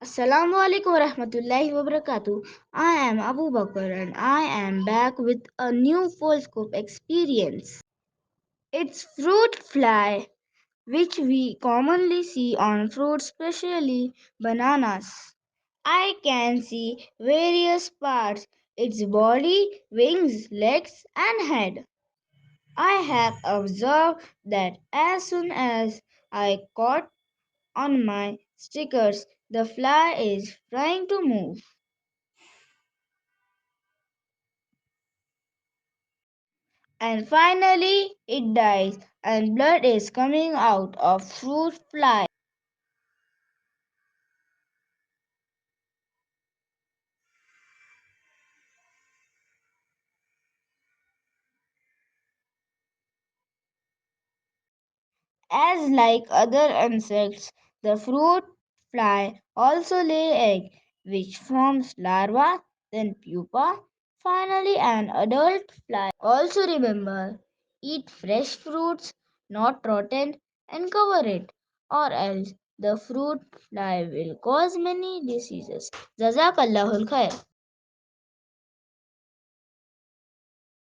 Assalamu alaikum warahmatullahi wabarakatuh. I am Abu Bakr and I am back with a new foldscope experience. It's fruit fly, which we commonly see on fruits, especially bananas. I can see various parts: its body, wings, legs, and head. I have observed that as soon as I caught on my stickers, the fly is trying to move. And finally, it dies, and blood is coming out of fruit fly. As like other insects, the fruit fly also lay egg, which forms larva, then pupa, finally an adult fly. Also remember, eat fresh fruits, not rotten, and cover it, or else the fruit fly will cause many diseases. Jazakallahul khair.